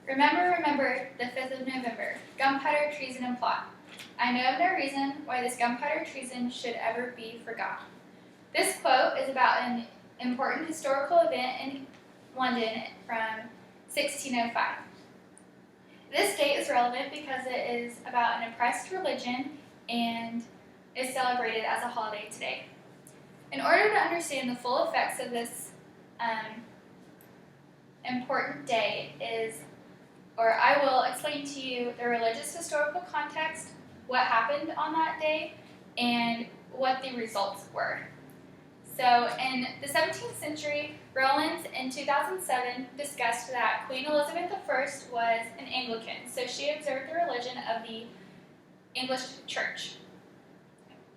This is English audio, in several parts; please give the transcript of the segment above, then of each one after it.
Remember, remember, the 5th of November, gunpowder, treason, and plot. I know of no reason why this gunpowder treason should ever be forgotten. This quote is about an important historical event in London from 1605. This date is relevant because it is about an oppressed religion and is celebrated as a holiday today. In order to understand the full effects of this important day I will explain to you the religious historical context, what happened on that day, and what the results were. So in the 17th century, Rollins in 2007 discussed that Queen Elizabeth I was an Anglican, so she observed the religion of the English Church,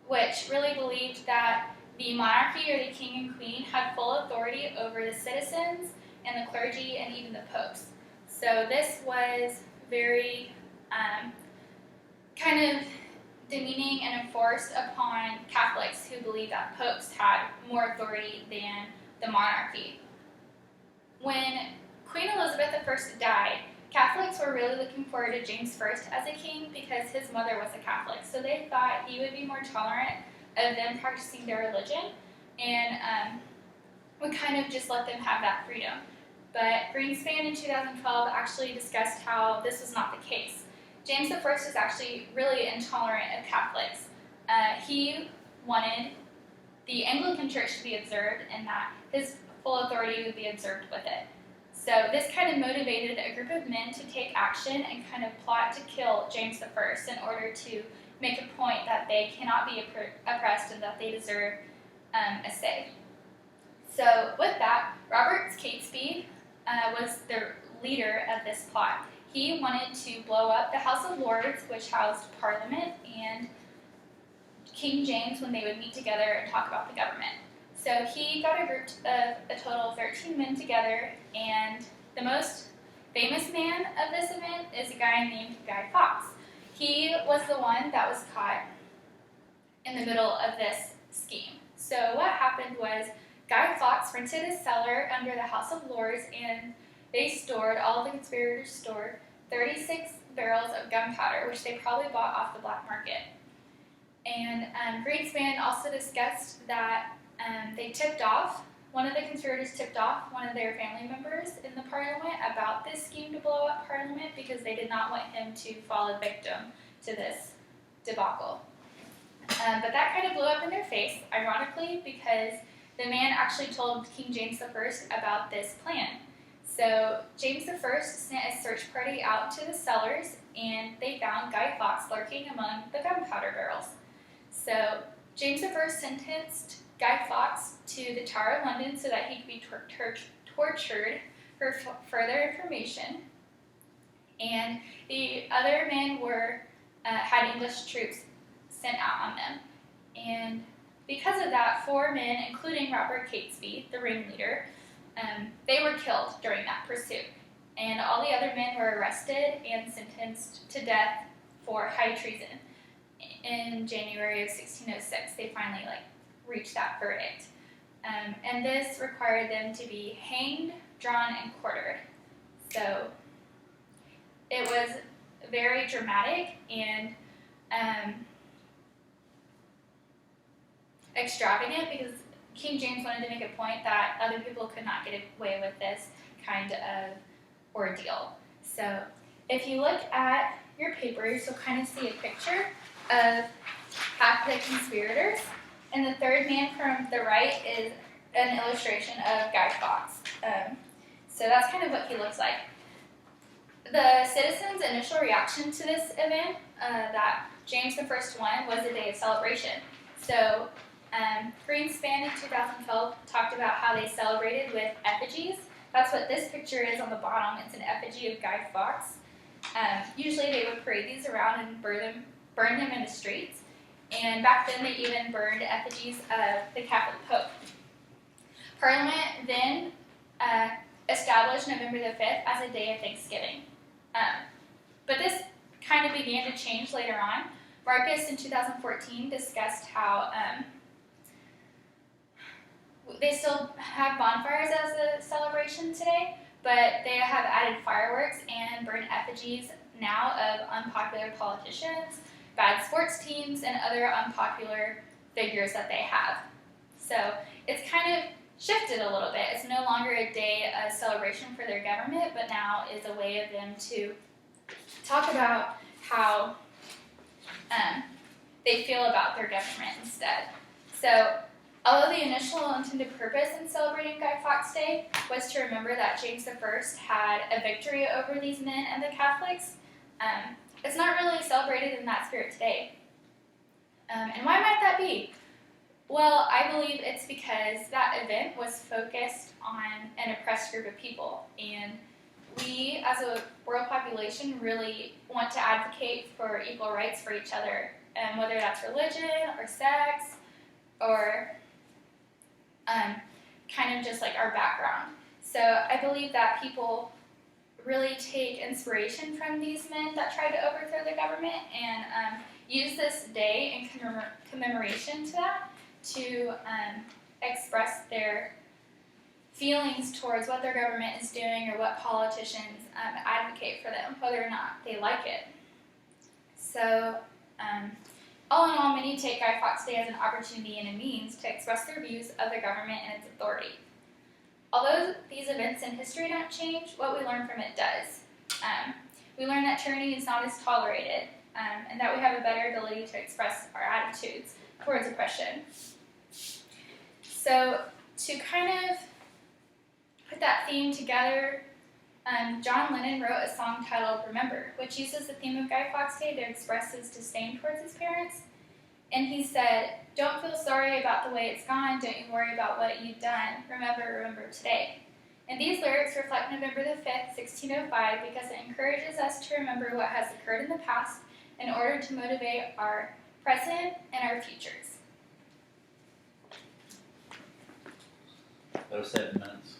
which really believed that the monarchy or the king and queen had full authority over the citizens and the clergy and even the popes. So this was very kind of demeaning and enforced upon Catholics who believed that popes had more authority than the monarchy. When Queen Elizabeth I died, Catholics were really looking forward to James I as a king because his mother was a Catholic. So they thought he would be more tolerant of them practicing their religion and would kind of just let them have that freedom. But Greenspan in 2012 actually discussed how this was not the case. James I was actually really intolerant of Catholics. He wanted the Anglican Church to be observed and that his full authority would be observed with it. So this kind of motivated a group of men to take action and kind of plot to kill James I in order to make a point that they cannot be oppressed and that they deserve a say. So with that, Robert Catesby was the leader of this plot. He wanted to blow up the House of Lords, which housed Parliament and King James when they would meet together and talk about the government. So he got a group of a total of 13 men together, and the most famous man of this event is a guy named Guy Fawkes. He was the one that was caught in the middle of this scheme. So what happened was Guy Fawkes rented a cellar under the House of Lords, and all the conspirators stored 36 barrels of gunpowder, which they probably bought off the black market. And Greenspan also discussed that one of the conspirators tipped off one of their family members in the Parliament about this scheme to blow up Parliament because they did not want him to fall a victim to this debacle. But that kind of blew up in their face, ironically, because the man actually told King James I about this plan. So James I sent a search party out to the cellars, and they found Guy Fawkes lurking among the gunpowder barrels. So James I sentenced Guy Fawkes to the Tower of London so that he could be tortured for further information. And the other men had English troops sent out on them. And because of that, 4 men, including Robert Catesby, the ringleader, they were killed during that pursuit. And all the other men were arrested and sentenced to death for high treason. In January of 1606, they finally reached that verdict. And this required them to be hanged, drawn, and quartered. So it was very dramatic and extravagant because King James wanted to make a point that other people could not get away with this kind of ordeal. So if you look at your papers, you'll kind of see a picture of half the conspirators, and the third man from the right is an illustration of Guy Fawkes. So that's kind of what he looks like. The citizens' initial reaction to this event that James I won was a day of celebration. So Greenspan in 2012 talked about how they celebrated with effigies. That's what this picture is on the bottom. It's an effigy of Guy Fawkes. Usually they would parade these around and burn them in the streets. And back then they even burned effigies of the Catholic Pope. Parliament then established November the 5th as a day of Thanksgiving. But this kind of began to change later on. Marcus in 2014 discussed how they still have bonfires as a celebration today, but they have added fireworks and burn effigies now of unpopular politicians, bad sports teams, and other unpopular figures that they have. So it's kind of shifted a little bit. It's no longer a day of celebration for their government, but now is a way of them to talk about how they feel about their government instead. So although the initial intended purpose in celebrating Guy Fawkes Day was to remember that James I had a victory over these men and the Catholics, it's not really celebrated in that spirit today. And why might that be? Well, I believe it's because that event was focused on an oppressed group of people, and we as a world population really want to advocate for equal rights for each other, whether that's religion or sex or kind of just like our background. So I believe that people really take inspiration from these men that tried to overthrow the government and use this day in commemoration to that to express their feelings towards what their government is doing or what politicians advocate for them, whether or not they like it. So all in all, many take Guy Fawkes Day as an opportunity and a means to express their views of the government and its authority. Although these events in history don't change, what we learn from it does. We learn that tyranny is not as tolerated, and that we have a better ability to express our attitudes towards oppression. So to kind of put that theme together, John Lennon wrote a song titled Remember, which uses the theme of Guy Fawkes Day to express his disdain towards his parents. And he said, "Don't feel sorry about the way it's gone, don't you worry about what you've done, remember today." And these lyrics reflect November the 5th, 1605, because it encourages us to remember what has occurred in the past in order to motivate our present and our futures. Those 7 minutes.